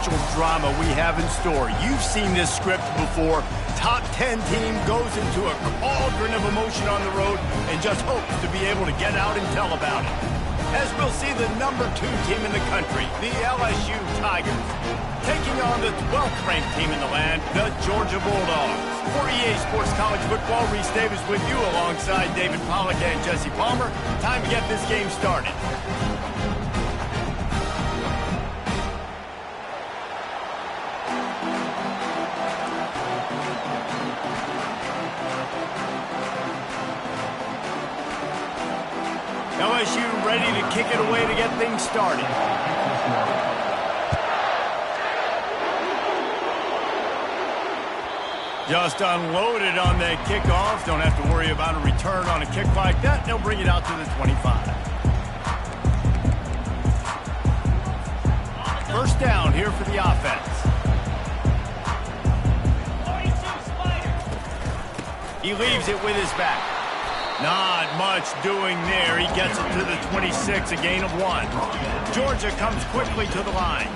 potential drama we have in store. You've seen this script before. Top 10 team goes into a cauldron of emotion on the road and just hopes to be able to get out and tell about it. As we'll see the number 2 team in the country, the LSU Tigers, taking on the 12th ranked team in the land, the Georgia Bulldogs. For EA Sports College Football, Reese Davis with you alongside David Pollack and Jesse Palmer. Time to get this game started. LSU ready to kick it away to get things started. Just unloaded on that kickoff. Don't have to worry about a return on a kick like that. They'll bring it out to the 25. First down here for the offense. He leaves it with his back. Not much doing there. He gets it to the 26, a gain of 1. Georgia comes quickly to the line.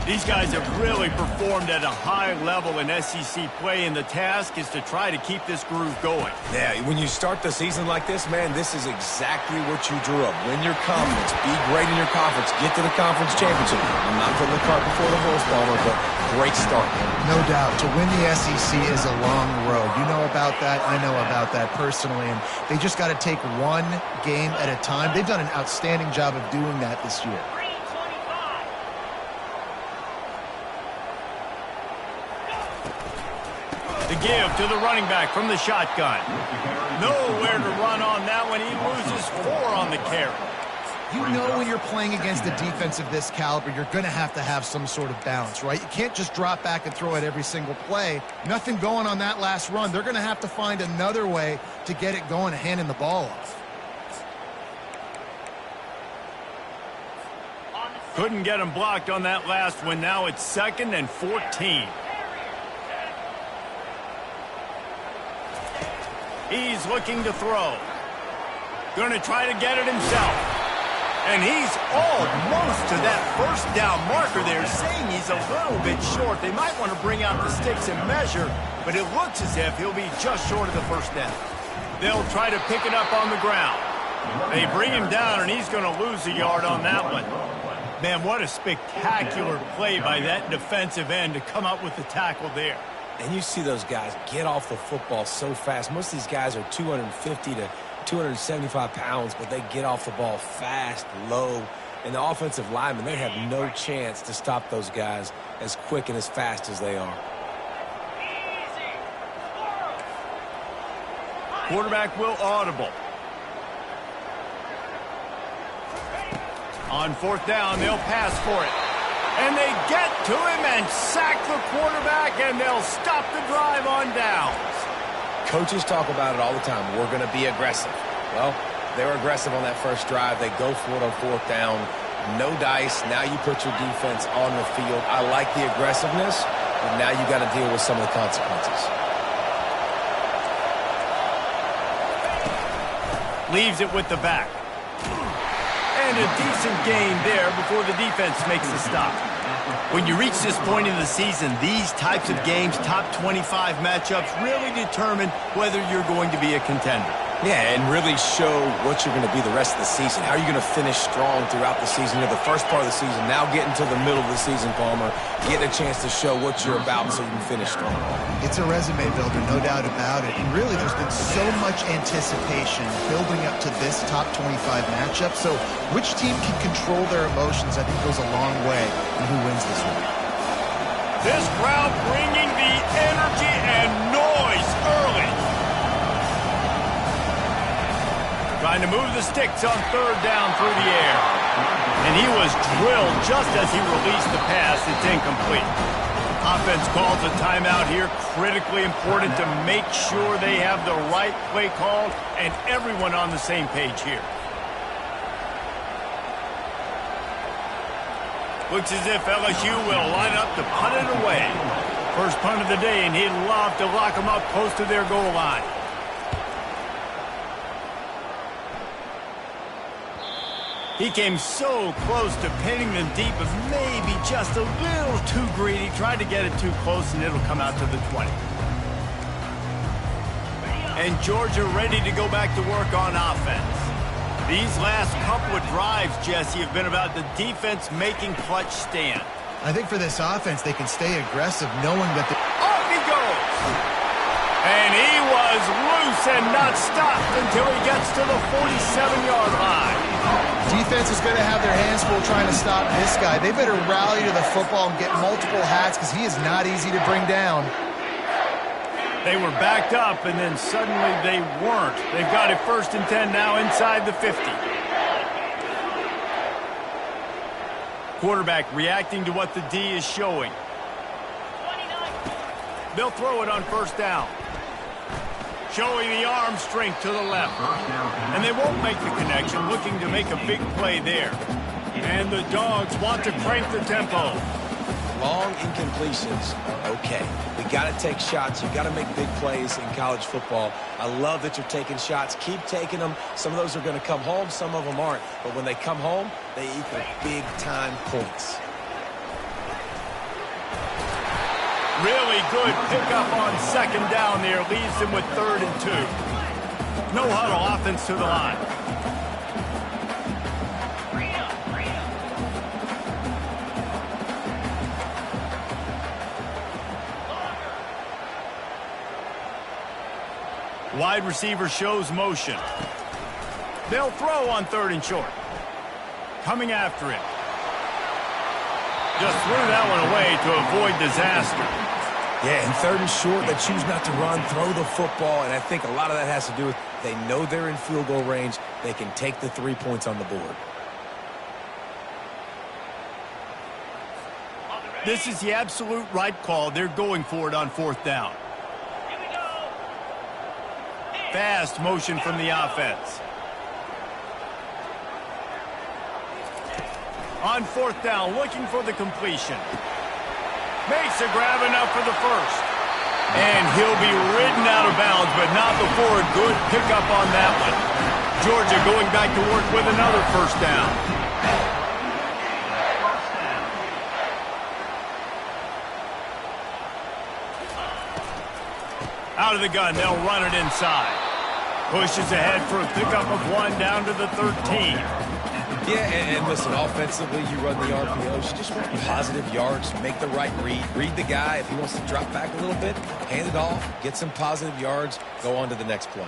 These guys have really performed at a high level in SEC play, and the task is to try to keep this groove going. Yeah, when you start the season like this, man, this is exactly what you drew up. Win your conference, be great in your conference, get to the conference championship. I'm not putting the cart before the horse, Palmer, but great start. No doubt. To win the SEC is a long road. You know about that. I know about that personally, and they just got to take one game at a time. They've done an outstanding job of doing that this year. The give to the running back from the shotgun. Nowhere to run on that one. He loses 4 on the carry. You know when you're playing against a defense of this caliber, you're going to have some sort of balance, right? You can't just drop back and throw it every single play. Nothing going on that last run. They're going to have to find another way to get it going and handing the ball off. Couldn't get him blocked on that last one. Now it's 2nd and 14. He's looking to throw. Going to try to get it himself. And he's almost to that first down marker there, saying he's a little bit short. They might want to bring out the sticks and measure, but it looks as if he'll be just short of the first down. They'll try to pick it up on the ground. They bring him down, and he's going to lose a yard on that one. Man, what a spectacular play by that defensive end to come up with the tackle there. And you see those guys get off the football so fast. Most of these guys are 250 to 275 pounds, but they get off the ball fast, low. And the offensive linemen, they have no chance to stop those guys as quick and as fast as they are. Quarterback will audible. On 4th down, they'll pass for it. And they get to him and sack the quarterback, and they'll stop the drive on downs. Coaches talk about it all the time. We're going to be aggressive. Well, they were aggressive on that first drive. They go for it on 4th down. No dice. Now you put your defense on the field. I like the aggressiveness, but now you got to deal with some of the consequences. Leaves it with the back. And a decent gain there before the defense makes the stop. When you reach this point in the season, these types of games, top 25 matchups, really determine whether you're going to be a contender. Yeah, and really show what you're going to be the rest of the season. How are you going to finish strong throughout the season? You're the first part of the season, now getting to the middle of the season, Palmer, getting a chance to show what you're about so you can finish strong. It's a resume builder, no doubt about it. And really, there's been so much anticipation building up to this top 25 matchup. So which team can control their emotions, I think, goes a long way in who wins this one. This crowd bringing the energy and noise early. Trying to move the sticks on 3rd down through the air. And he was drilled just as he released the pass. It's incomplete. Offense calls a timeout here. Critically important to make sure they have the right play called and everyone on the same page here. Looks as if LSU will line up to punt it away. First punt of the day, and he'd love to lock them up close to their goal line. He came so close to pinning them deep, but maybe just a little too greedy. Tried to get it too close, and it'll come out to the 20. And Georgia ready to go back to work on offense. These last couple of drives, Jesse, have been about the defense making clutch stand. I think for this offense, they can stay aggressive knowing that they... Off he goes! And he was loose and not stopped until he gets to the 47-yard line. Defense is going to have their hands full trying to stop this guy. They better rally to the football and get multiple hats because he is not easy to bring down. They were backed up, and then suddenly they weren't. They've got it 1st and 10 now inside the 50. Quarterback reacting to what the D is showing. They'll throw it on 1st down. Showing the arm strength to the left. And they won't make the connection, looking to make a big play there. And the Dogs want to crank the tempo. Long incompletions are okay. We got to take shots. You got to make big plays in college football. I love that you're taking shots. Keep taking them. Some of those are going to come home. Some of them aren't. But when they come home, they equal big-time points. Really good pickup on 2nd down there. Leaves them with 3rd and 2. No huddle, offense to the line. Wide receiver shows motion. They'll throw on 3rd and short. Coming after it. Just threw that one away to avoid disaster. Yeah, and 3rd and short, they choose not to run, throw the football, and I think a lot of that has to do with they know they're in field goal range. They can take the 3 points on the board. This is the absolute right call. They're going for it on 4th down. Fast motion from the offense. On 4th down, looking for the completion. Makes a grab enough for the 1st. And he'll be ridden out of bounds, but not before a good pickup on that one. Georgia going back to work with another 1st down. Out of the gun, they'll run it inside. Pushes ahead for a pickup of 1 down to the 13. Yeah, and listen, offensively, you run the RPOs. You just want positive yards, make the right read. Read the guy. If he wants to drop back a little bit, hand it off, get some positive yards, go on to the next play.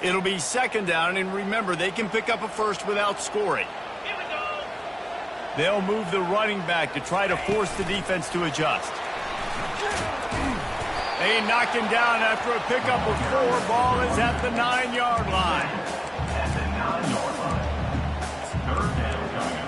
It'll be 2nd down, and remember, they can pick up a 1st without scoring. They'll move the running back to try to force the defense to adjust. They knock him down after a pickup of 4. Ball is at the 9-yard line. At the 9-yard line. 3rd down coming up.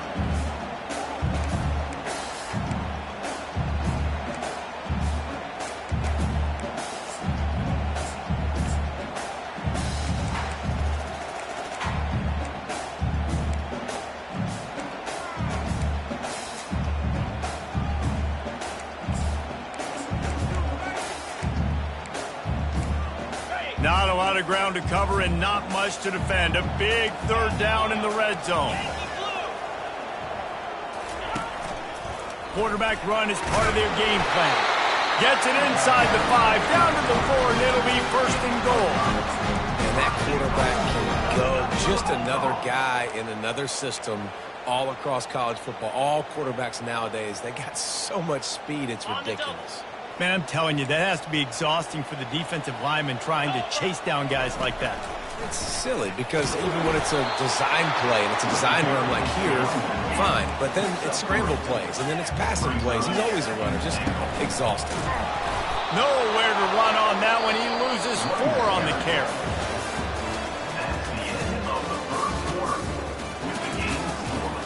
Not a lot of ground to cover and not much to defend. A big 3rd down in the red zone. Quarterback run is part of their game plan. Gets it inside the 5, down to the 4, and it'll be 1st and goal. And that quarterback can go. Just another guy in another system all across college football. All quarterbacks nowadays, they got so much speed, it's ridiculous. Man, I'm telling you, that has to be exhausting for the defensive lineman trying to chase down guys like that. It's silly because even when it's a design play and it's a design run like here, fine. But then it's scramble plays and then it's passing plays. He's always a runner, just exhausting. Nowhere to run on that one. He loses 4 on the carry. That's the end of the 1st quarter with the game score.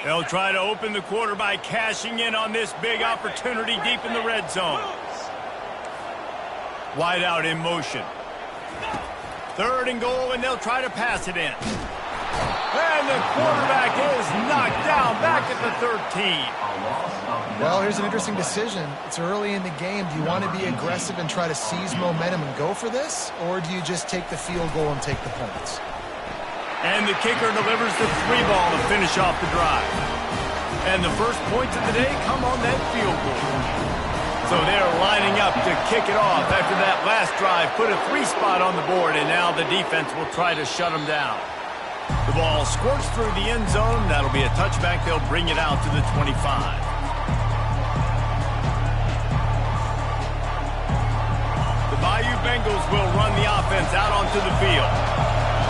They'll try to open the quarter by cashing in on this big opportunity deep in the red zone. Wide out in motion. 3rd and goal, and they'll try to pass it in. And the quarterback is knocked down back at the 13. Well, here's an interesting decision. It's early in the game. Do you want to be aggressive and try to seize momentum and go for this? Or do you just take the field goal and take the points? And the kicker delivers the 3 ball to finish off the drive. And the first points of the day come on that field goal. So they're lining up to kick it off after that last drive. Put a 3 spot on the board, and now the defense will try to shut them down. The ball squirts through the end zone. That'll be a touchback. They'll bring it out to the 25. The Bayou Bengals will run the offense out onto the field.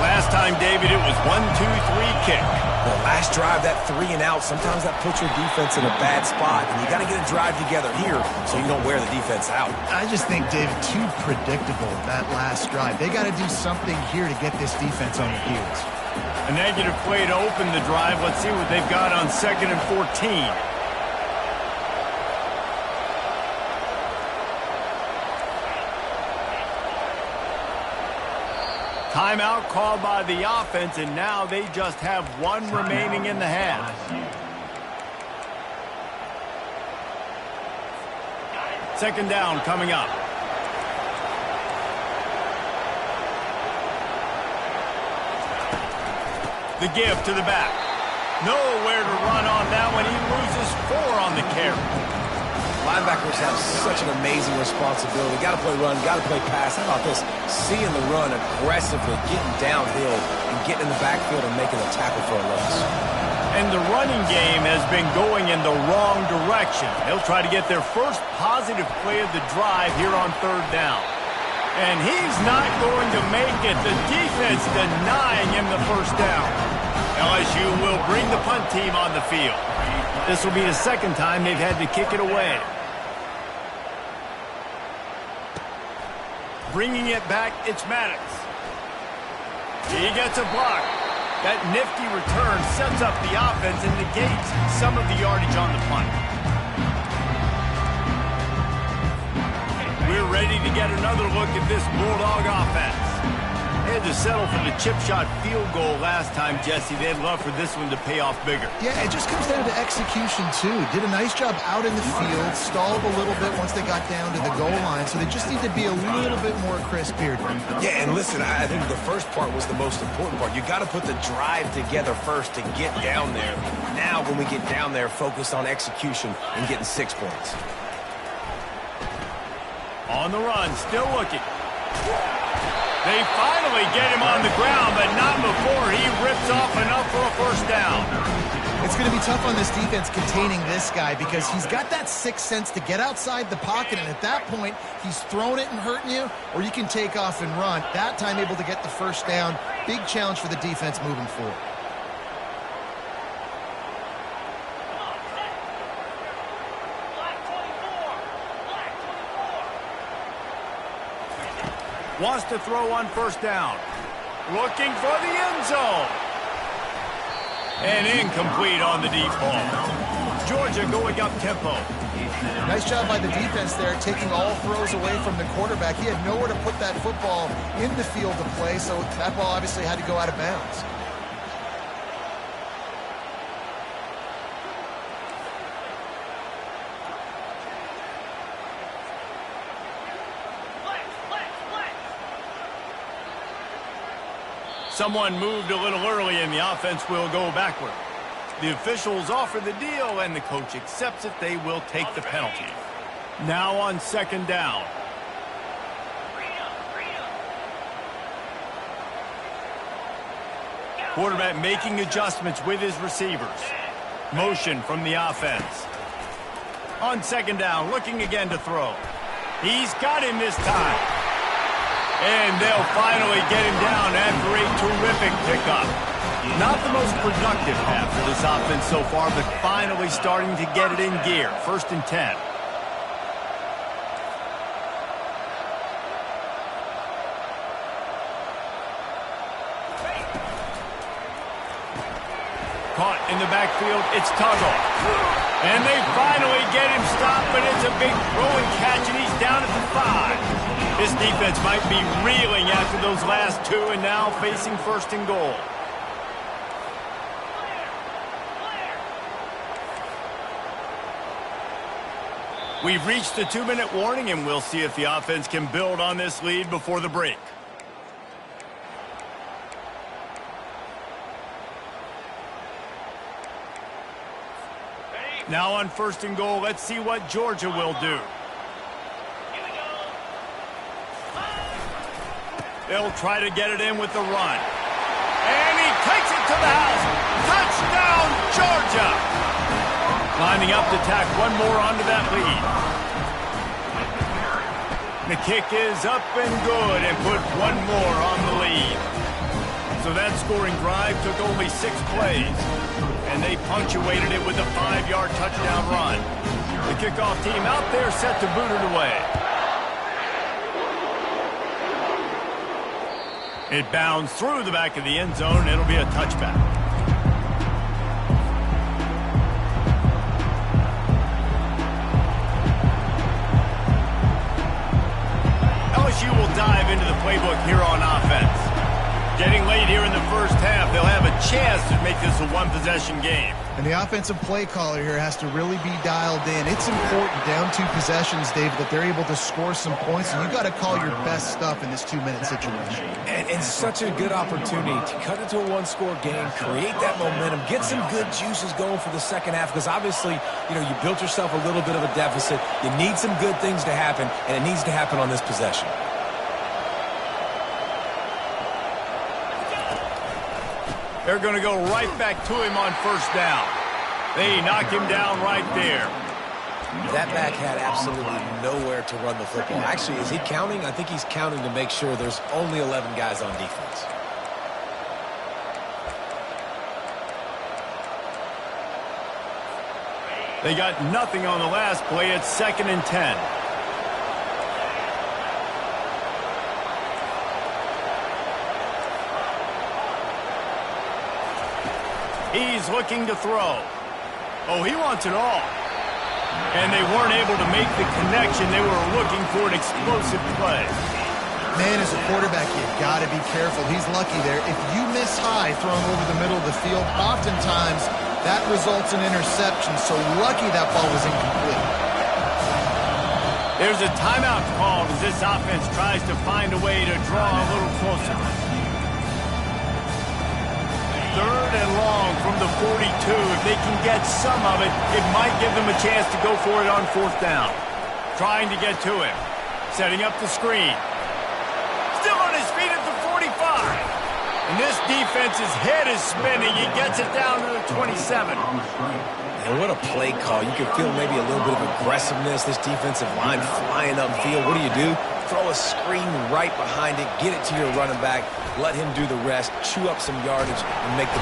Last time, David, it was 1-2-3 kick. The last drive, that 3 and out, sometimes that puts your defense in a bad spot, and you got to get a drive together here so you don't wear the defense out. I just think, David, too predictable, that last drive. They got to do something here to get this defense on their heels. A negative play to open the drive. Let's see what they've got on 2nd and 14. Timeout called by the offense, and now they just have 1 remaining in the half. Second down coming up. The give to the back. Nowhere to run on that one. He loses 4 on the carry. Linebackers have such an amazing responsibility. Got to play run, got to play pass. How about this? Seeing the run aggressively, getting downhill, and getting in the backfield and making a tackle for a loss. And the running game has been going in the wrong direction. They'll try to get their first positive play of the drive here on 3rd down. And he's not going to make it. The defense denying him the first down. LSU will bring the punt team on the field. This will be the 2nd time they've had to kick it away. Bringing it back, it's Maddox. He gets a block. That nifty return sets up the offense and negates some of the yardage on the punt. We're ready to get another look at this Bulldog offense. They had to settle for the chip shot field goal last time, Jesse. They'd love for this one to pay off bigger. Yeah, it just comes down to execution, too. Did a nice job out in the field, stalled a little bit once they got down to the goal line, so they just need to be a little bit more crisp here. Yeah, and listen, I think the first part was the most important part. You got to put the drive together first to get down there. Now, when we get down there, focus on execution and getting 6 points. On the run, still looking. They finally get him on the ground, but not before he rips off enough for a first down. It's going to be tough on this defense containing this guy because he's got that 6th sense to get outside the pocket, and at that point, he's throwing it and hurting you, or you can take off and run. That time able to get the first down. Big challenge for the defense moving forward. Wants to throw on 1st down. Looking for the end zone. And incomplete on the deep ball. Georgia going up tempo. Nice job by the defense there, taking all throws away from the quarterback. He had nowhere to put that football in the field to play, so that ball obviously had to go out of bounds. Someone moved a little early, and the offense will go backward. The officials offer the deal, and the coach accepts it. They will take the penalty. Now on 2nd down. Quarterback making adjustments with his receivers. Motion from the offense. On 2nd down, looking again to throw. He's got him this time. And they'll finally get him down after a terrific pickup. Not the most productive half for this offense so far, but finally starting to get it in gear. 1st and 10. Caught in the backfield, it's Tuggle. And they finally get him stopped, but it's a big throw and catch, and he's down at the 5. This defense might be reeling after those last two and now facing first and goal. We've reached the 2-minute warning, and we'll see if the offense can build on this lead before the break. Now on first and goal, let's see what Georgia will do. They'll try to get it in with the run. And he takes it to the house. Touchdown, Georgia! Lining up to tack one more onto that lead. The kick is up and good and put one more on the lead. So that scoring drive took only 6 plays. And they punctuated it with a 5-yard touchdown run. The kickoff team out there set to boot it away. It bounds through the back of the end zone. It'll be a touchback. LSU will dive into the playbook here on offense. Getting late here in the first half, they'll have a chance to make this a one-possession game. And the offensive play caller here has to really be dialed in. It's important down 2 possessions, David, that they're able to score some points. And you got to call your best stuff in this 2-minute situation. And such a good opportunity to cut into a one-score game, create that momentum, get some good juices going for the second half. Because obviously, you built yourself a little bit of a deficit. You need some good things to happen, and it needs to happen on this possession. They're going to go right back to him on first down. They knock him down right there. That back had absolutely nowhere to run the football. Actually, is he counting? I think he's counting to make sure there's only 11 guys on defense. They got nothing on the last play. It's 2nd and 10. He's looking to throw. Oh, he wants it all. And they weren't able to make the connection. They were looking for an explosive play. Man, as a quarterback, you've got to be careful. He's lucky there. If you miss high throwing over the middle of the field, oftentimes that results in interception. So lucky that ball was incomplete. There's a timeout called as this offense tries to find a way to draw a little closer. 3rd and long from the 42. If they can get some of it, it might give them a chance to go for it on 4th down. Trying to get to him. Setting up the screen. Still on his feet at the 45. And this defense's head is spinning. He gets it down to the 27. And what a play call. You can feel maybe a little bit of aggressiveness. This defensive line flying upfield. What do? Throw a screen right behind it. Get it to your running back. Let him do the rest. Chew up some yardage and make the...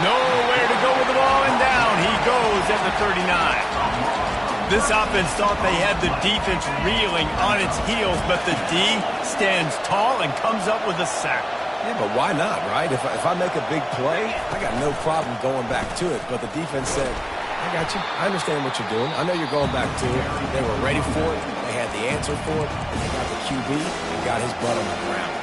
Nowhere to go with the ball, and down he goes at the 39. This offense thought they had the defense reeling on its heels, but the D stands tall and comes up with a sack. Yeah, but why not, right? If I make a big play, I got no problem going back to it. But the defense said, I got you. I understand what you're doing. I know you're going back to it. They were ready for it. They had the answer for it. And they got the QB and got his butt on the ground.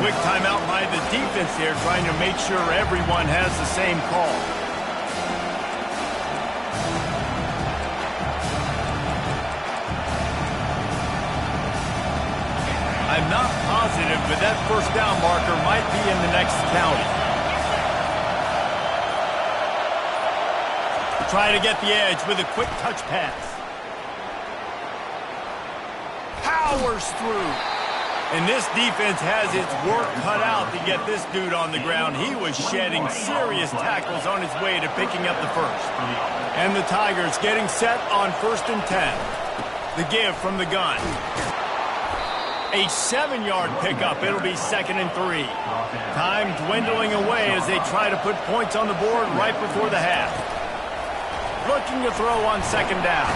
Quick timeout by the defense here, trying to make sure everyone has the same call. I'm not positive, but that first down marker might be in the next county. Try to get the edge with a quick touch pass. Powers through. And this defense has its work cut out to get this dude on the ground. He was shedding serious tackles on his way to picking up the first. And the Tigers getting set on 1st and 10. The give from the gun. A 7-yard pickup. It'll be 2nd and 3. Time dwindling away as they try to put points on the board right before the half. Looking to throw on 2nd down.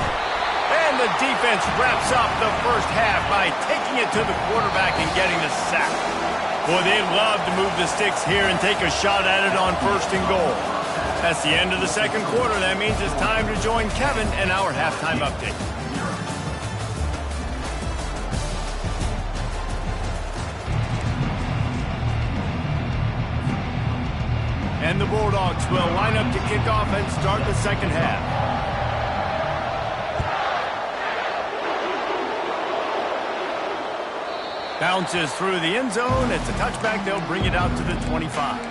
And the defense wraps up the first half by taking it to the quarterback and getting the sack. Boy, they'd love to move the sticks here and take a shot at it on 1st and goal. That's the end of the second quarter. That means it's time to join Kevin in our halftime update. And the Bulldogs will line up to kick off and start the second half. Bounces through the end zone. It's a touchback. They'll bring it out to the 25.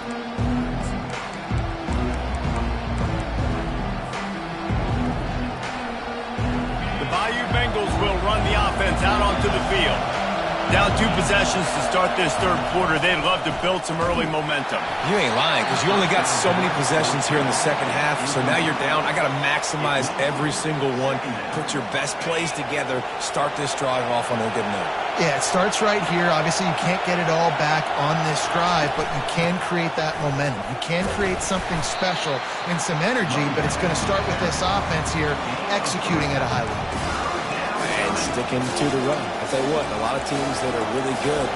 The Bayou Bengals will run the offense out onto the field. Down 2 possessions to start this third quarter. They'd love to build some early momentum. You ain't lying, because you only got so many possessions here in the second half, so now you're down. I got to maximize every single one. Put your best plays together. Start this drive off on a good note. Yeah, it starts right here. Obviously, you can't get it all back on this drive, but you can create that momentum. You can create something special and some energy, but it's going to start with this offense here executing at a high level. And sticking to the run. I tell you what, a lot of teams that are really good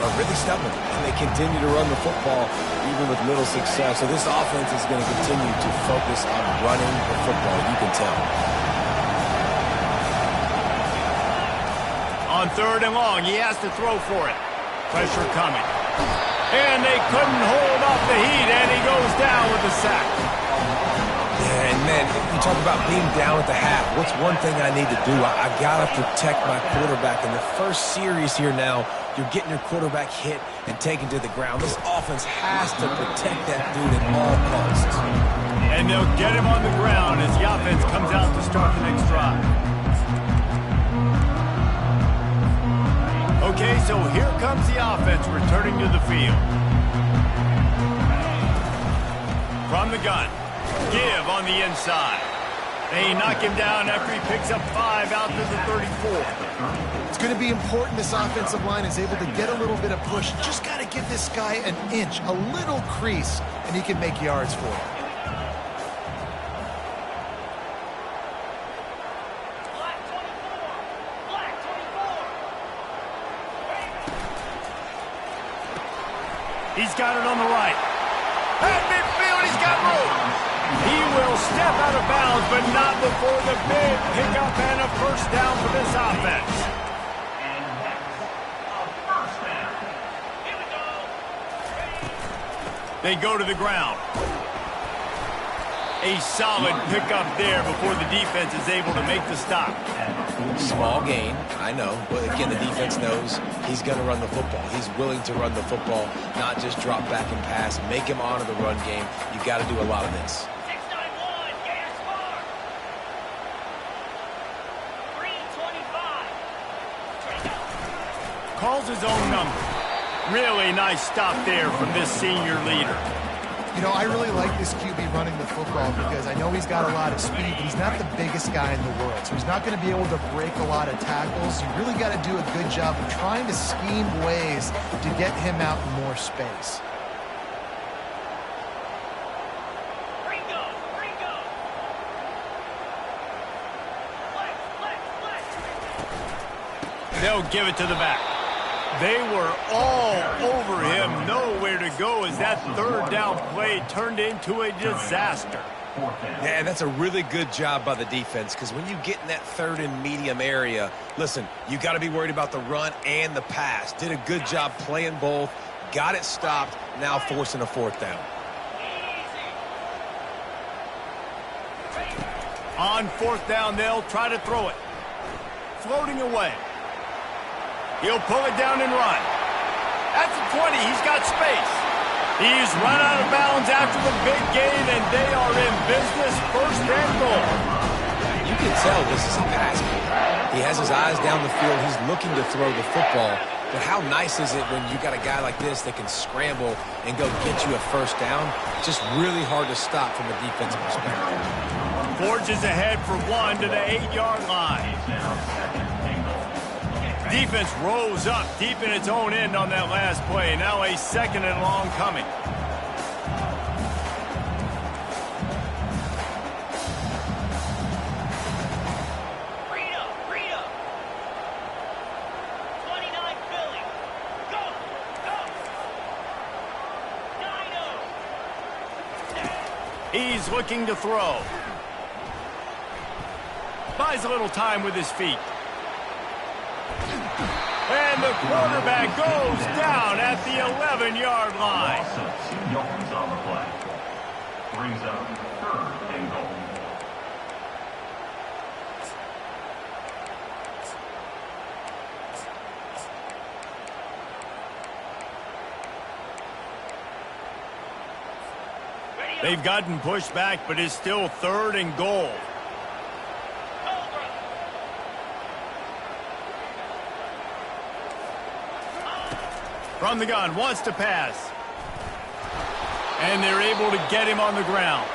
are really stubborn, and they continue to run the football even with little success. So this offense is going to continue to focus on running the football. You can tell. On 3rd and long, he has to throw for it. Pressure coming. And they couldn't hold off the heat, and he goes down with a sack. Yeah, and man, you talk about being down at the half. What's one thing I need to do? I got to protect my quarterback. In the first series here now, you're getting your quarterback hit and taken to the ground. This offense has to protect that dude at all costs. And they'll get him on the ground as the offense comes out to start the next drive. Okay, so here comes the offense returning to the field. From the gun. Give on the inside. They knock him down after he picks up 5 out to the 34. It's going to be important this offensive line is able to get a little bit of push. Just got to give this guy an inch, a little crease, and he can make yards for it. He's got it on the right. At midfield, he's got room. He will step out of bounds, but not before the big pickup and a first down for this offense. They go to the ground. A solid pickup there before the defense is able to make the stop. Small gain, I know. But again, the defense knows he's going to run the football. He's willing to run the football, not just drop back and pass. Make him honor the run game. You got to do a lot of this. 691, Gator score. 325. Calls his own number. Really nice stop there from this senior leader. You know, I really like this QB running the football because I know he's got a lot of speed, but he's not the biggest guy in the world. So he's not going to be able to break a lot of tackles. You really got to do a good job of trying to scheme ways to get him out in more space. Ringo. They'll give it to the back. They were all over him, nowhere to go as that 3rd down play turned into a disaster. Yeah, and that's a really good job by the defense because when you get in that 3rd and medium area, listen, you got to be worried about the run and the pass. Did a good job playing both, got it stopped, now forcing a 4th down. On 4th down, they'll try to throw it. Floating away. He'll pull it down and run. At the 20, he's got space. He's run out of bounds after the big gain, and they are in business, 1st and goal. You can tell this is a pass game. He has his eyes down the field. He's looking to throw the football. But how nice is it when you got a guy like this that can scramble and go get you a 1st down? Just really hard to stop from a defensive perspective. Forges ahead for 1 to the 8-yard line. Defense rose up deep in its own end on that last play. Now a 2nd and long coming. Rita. 29 Philly. Go. Dino. He's looking to throw. Buys a little time with his feet. And the quarterback goes down at the 11-yard line. brings up 3rd and goal. They've gotten pushed back, but it's still 3rd and goal. From the gun, wants to pass. And they're able to get him on the ground.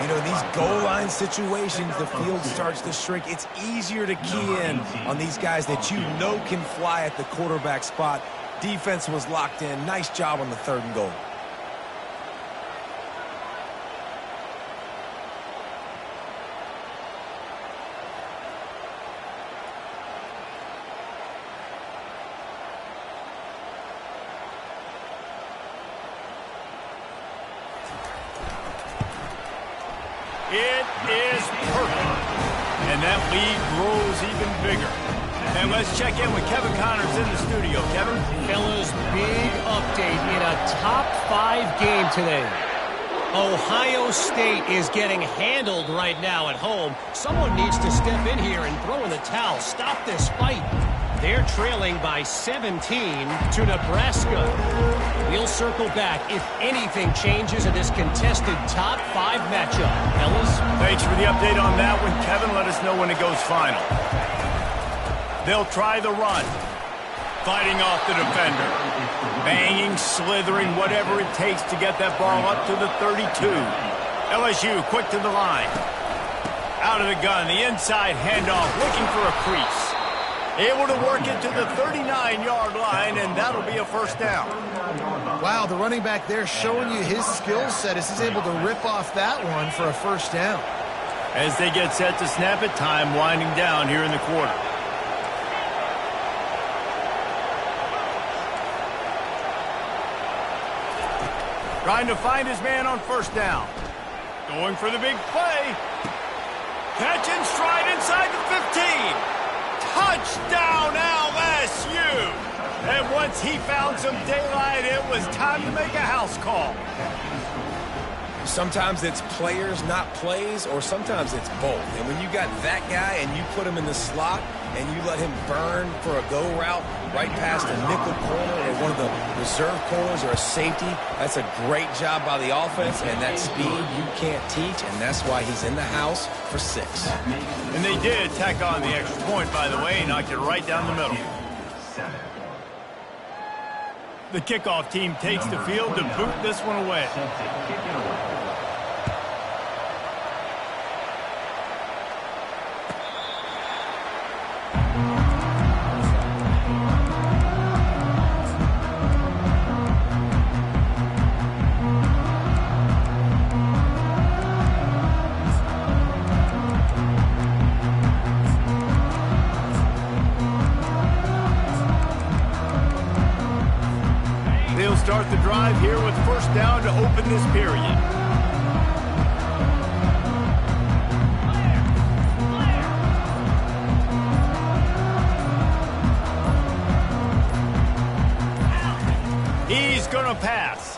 You know, these goal line situations, the field starts to shrink. It's easier to key in on these guys that you know can fly at the quarterback spot. Defense was locked in. Nice job on the 3rd and goal. It is perfect. And that lead grows even bigger. And let's check in with Kevin Connors in the studio. Kevin? Fellas, big update in a top 5 game today. Ohio State is getting handled right now at home. Someone needs to step in here and throw in the towel. Stop this fight. They're trailing by 17 to Nebraska. We'll circle back if anything changes in this contested top 5 matchup. Ellis? Thanks for the update on that one, Kevin. Let us know when it goes final. They'll try the run. Fighting off the defender. Banging, slithering, whatever it takes to get that ball up to the 32. LSU quick to the line. Out of the gun, the inside handoff, looking for a crease. Able to work it to the 39-yard line, and that'll be a 1st down. Wow, the running back there showing you his skill set as he's able to rip off that one for a 1st down. As they get set to snap it, time winding down here in the quarter. Trying to find his man on 1st down. Going for the big play. Catch and stride inside the 15. Touchdown, LSU! And once he found some daylight, it was time to make a house call. Sometimes it's players, not plays, or sometimes it's both. And when you got that guy and you put him in the slot and you let him burn for a go route right past a nickel corner or one of the reserve corners or a safety, that's a great job by the offense, and that speed you can't teach, and that's why he's in the house for 6. And they did tack on the extra point, by the way, knocked it right down the middle. The kickoff team takes the field to boot this one away. Start the drive here with 1st down to open this period. He's going to pass.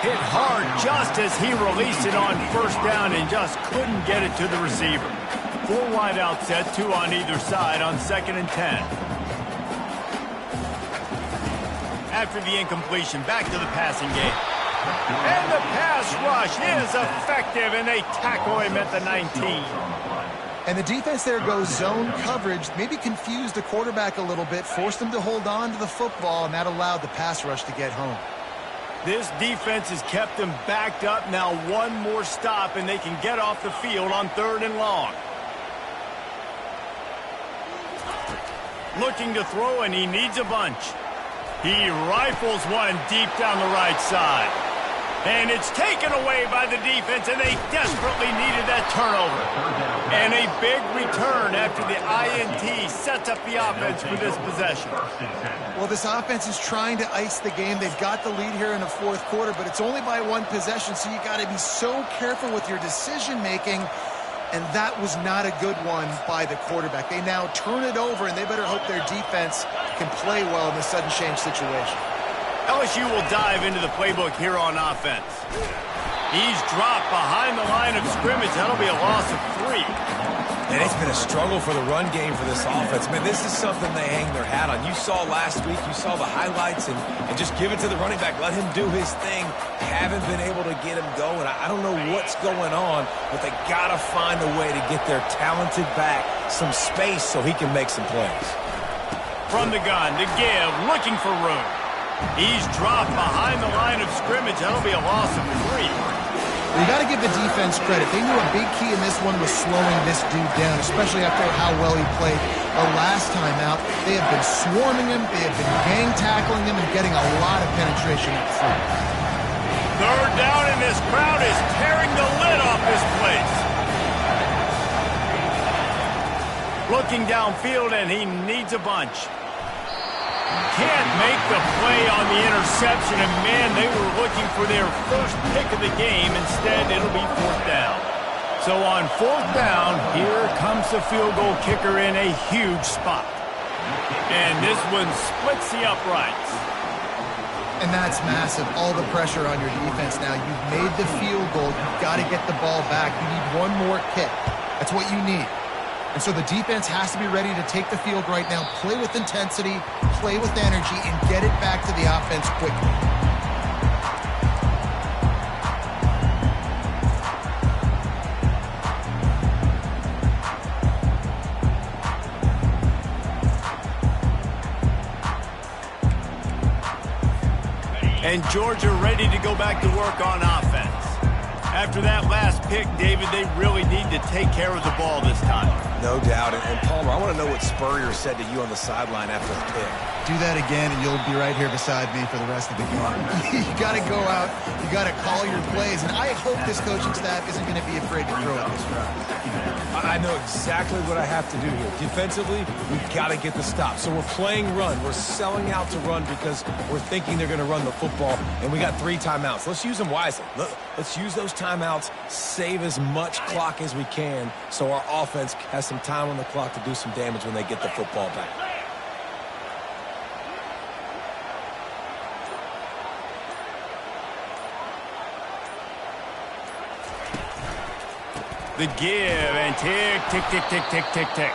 Hit hard just as he released it on 1st down and just couldn't get it to the receiver. 4 wide out set, 2 on either side on 2nd and 10. After the incompletion, back to the passing game. And the pass rush is effective, and they tackle him at the 19. And the defense there goes zone coverage, maybe confused the quarterback a little bit, forced him to hold on to the football, and that allowed the pass rush to get home. This defense has kept them backed up. Now 1 more stop, and they can get off the field on 3rd and long. Looking to throw, and he needs a bunch. He rifles one deep down the right side. And it's taken away by the defense, and they desperately needed that turnover. And a big return after the INT sets up the offense for this possession. Well, this offense is trying to ice the game. They've got the lead here in the 4th quarter, but it's only by 1 possession, so you got to be so careful with your decision-making. And that was not a good one by the quarterback. They now turn it over, and they better hope their defense can play well in the sudden change situation. LSU will dive into the playbook here on offense. He's dropped behind the line of scrimmage. That'll be a loss of 3. And it's been a struggle for the run game for this offense. Man, this is something they hang their hat on. You saw last week, you saw the highlights, and just give it to the running back. Let him do his thing. Haven't been able to get him going. I don't know what's going on, but they got to find a way to get their talented back some space so he can make some plays. From the gun, to give, looking for room. He's dropped behind the line of scrimmage. That'll be a loss of 3. You got to give the defense credit. They knew a big key in this one was slowing this dude down, especially after how well he played the last time out. They have been swarming him. They have been gang tackling him and getting a lot of penetration up front. Third down, and this crowd is tearing the lid off this place. Looking downfield, and he needs a bunch. Can't make the play on the interception, and man, they were looking for their first pick of the game. Instead, it'll be 4th down. So on 4th down, here comes the field goal kicker in a huge spot. And this one splits the uprights. And that's massive. All the pressure on your defense now. You've made the field goal. You've got to get the ball back. You need one more kick. That's what you need. And so the defense has to be ready to take the field right now, play with intensity, play with energy, and get it back to the offense quickly. And Georgia ready to go back to work on offense. After that last pick, David, they really need to take care of the ball this time. No doubt. And Palmer, I want to know what Spurrier said to you on the sideline after the pick. Do that again, and you'll be right here beside me for the rest of the game. You got to go out. You got to call your plays. And I hope this coaching staff isn't going to be afraid to throw it this round. I know exactly what I have to do here. Defensively, we've got to get the stop. So we're playing run. We're selling out to run because we're thinking they're going to run the football, and we got 3 timeouts. Let's use them wisely. Let's use those timeouts, save as much clock as we can so our offense has some time on the clock to do some damage when they get the football back. The give, and tick, tick, tick, tick, tick, tick, tick.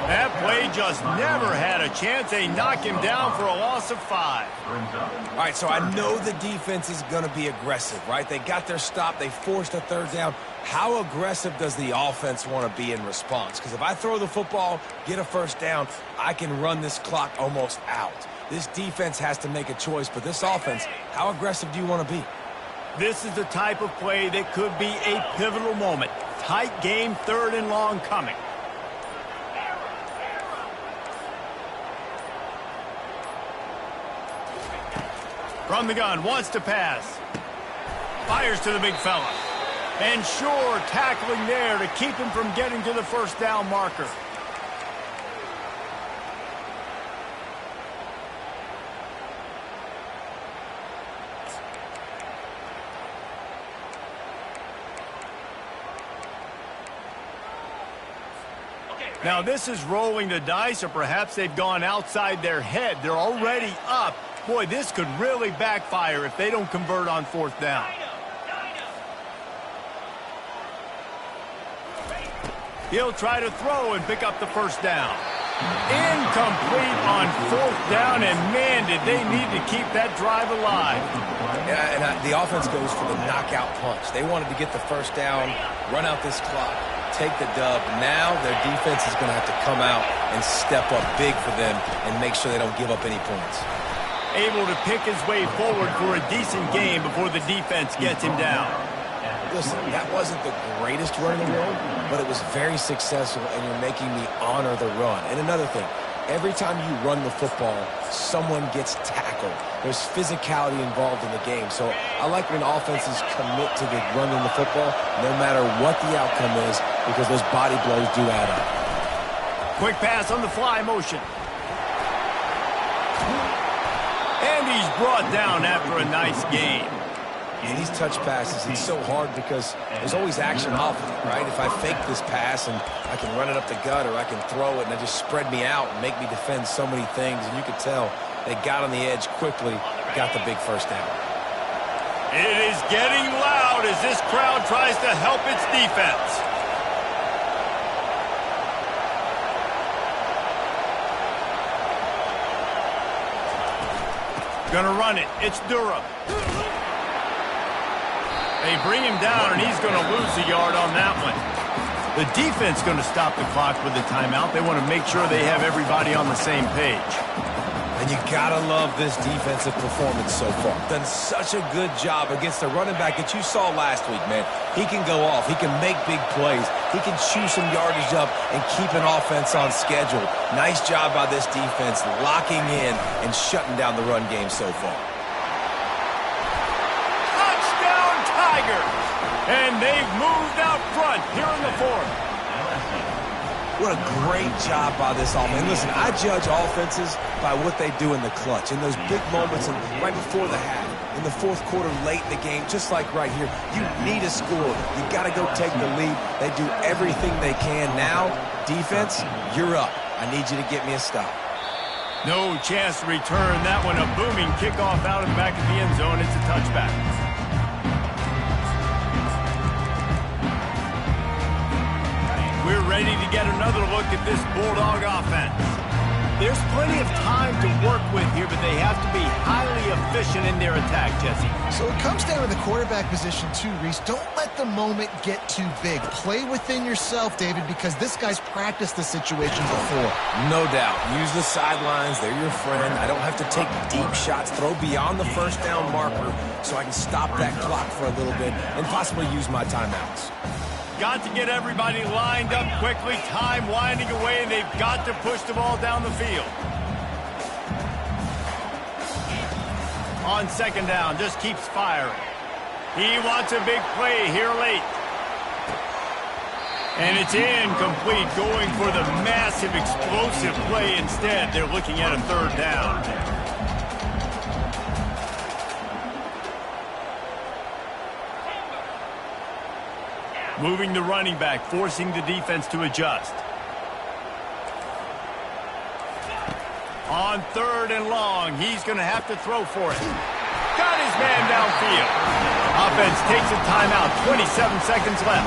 That play just never had a chance. They knock him down for a loss of 5. All right, so I know the defense is going to be aggressive, right? They got their stop. They forced a 3rd down. How aggressive does the offense want to be in response? Because if I throw the football, get a 1st down, I can run this clock almost out. This defense has to make a choice, but this offense, how aggressive do you want to be? This is the type of play that could be a pivotal moment. Tight game, 3rd and long coming. From the gun, wants to pass. Fires to the big fella. And sure, tackling there to keep him from getting to the 1st down marker. Now, this is rolling the dice, or perhaps they've gone outside their head. They're already up. Boy, this could really backfire if they don't convert on 4th down. He'll try to throw and pick up the 1st down. Incomplete on 4th down, and man, did they need to keep that drive alive. Yeah, and the offense goes for the knockout punch. They wanted to get the 1st down, run out this clock, take the dub. Now their defense is going to have to come out and step up big for them and make sure they don't give up any points. Able to pick his way forward for a decent game before the defense gets him down. Listen, that wasn't the greatest run in the world, but it was very successful, and you're making me honor the run. And another thing, every time you run the football, someone gets tackled. There's physicality involved in the game. So I like when offenses commit to the running the football, no matter what the outcome is, because those body blows do add up. Quick pass on the fly motion. And he's brought down after a nice gain. And these touch passes, it's so hard because there's always action off of it, right? If I fake this pass and I can run it up the gut, or I can throw it and it just spread me out and make me defend so many things, and you could tell they got on the edge quickly, got the big first down. It is getting loud as this crowd tries to help its defense. Gonna run it. It's Durham. They bring him down, and he's going to lose a yard on that one. The defense going to stop the clock with the timeout. They want to make sure they have everybody on the same page. And you got to love this defensive performance so far. Done such a good job against the running back that you saw last week, man. He can go off. He can make big plays. He can chew some yardage up and keep an offense on schedule. Nice job by this defense locking in and shutting down the run game so far. And they've moved out front here in the fourth. What a great job by this offense. And listen, I judge offenses by what they do in the clutch, in those big moments and right before the half, in the fourth quarter, late in the game, just like right here. You need a score. You got to go take the lead. They do everything they can. Now, defense, you're up. I need you to get me a stop. No chance to return that one. A booming kickoff out of the back of the end zone. It's a touchback. We're ready to get another look at this Bulldog offense. There's plenty of time to work with here, but they have to be highly efficient in their attack, Jesse. So it comes down to the quarterback position too, Reese. Don't let the moment get too big. Play within yourself, David, because this guy's practiced the situation before. No doubt. Use the sidelines. They're your friend. I don't have to take deep shots. Throw beyond the first down marker so I can stop that clock for a little bit and possibly use my timeouts. Got to get everybody lined up quickly. Time winding away, and they've got to push the ball down the field. On second down, just keeps firing. He wants a big play here late. And it's incomplete, going for the massive explosive play instead. They're looking at a third down. Moving the running back, forcing the defense to adjust. On third and long, he's going to have to throw for it. Got his man downfield. Offense takes a timeout, 27 seconds left.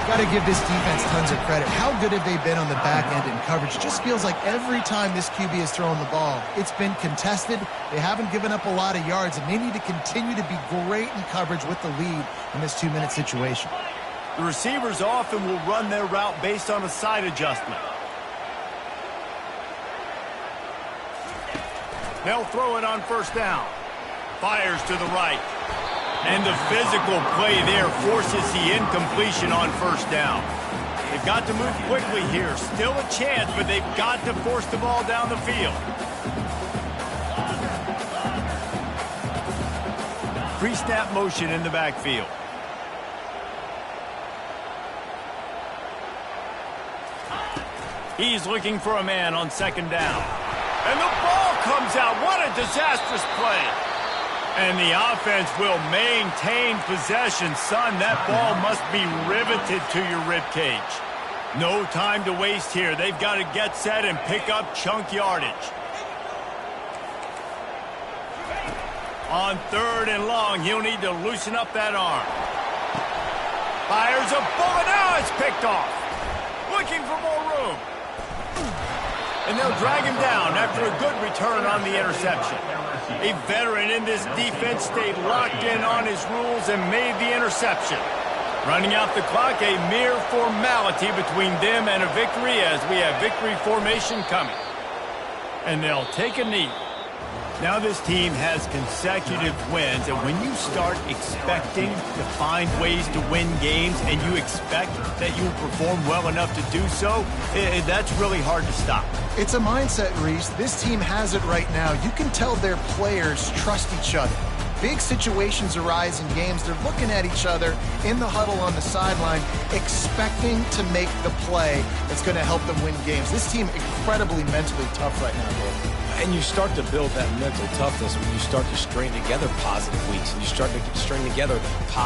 Got to give this defense tons of credit. How good have they been on the back end in coverage? Just feels like every time this QB has thrown the ball, it's been contested. They haven't given up a lot of yards, and they need to continue to be great in coverage with the lead in this 2-minute situation. The receivers often will run their route based on a side adjustment. They'll throw it on first down. Fires to the right. And the physical play there forces the incompletion on first down. They've got to move quickly here. Still a chance, but they've got to force the ball down the field. Pre-snap motion in the backfield. He's looking for a man on second down. And the ball comes out. What a disastrous play. And the offense will maintain possession. Son, that ball must be riveted to your ribcage. No time to waste here. They've got to get set and pick up chunk yardage. On third and long, he'll need to loosen up that arm. Fires a bullet. Now it's picked off. Looking for more room. And they'll drag him down after a good return on the interception. A veteran in this defense stayed locked in on his rules and made the interception. Running out the clock, a mere formality between them and a victory as we have victory formation coming. And they'll take a knee. Now this team has consecutive wins, and when you start expecting to find ways to win games and you expect that you will perform well enough to do so, that's really hard to stop. It's a mindset, Reese. This team has it right now. You can tell their players trust each other. Big situations arise in games. They're looking at each other in the huddle on the sideline, expecting to make the play that's going to help them win games. This team incredibly mentally tough right now, Dave. And you start to build that mental toughness when you start to string together positive weeks and you start to string together positive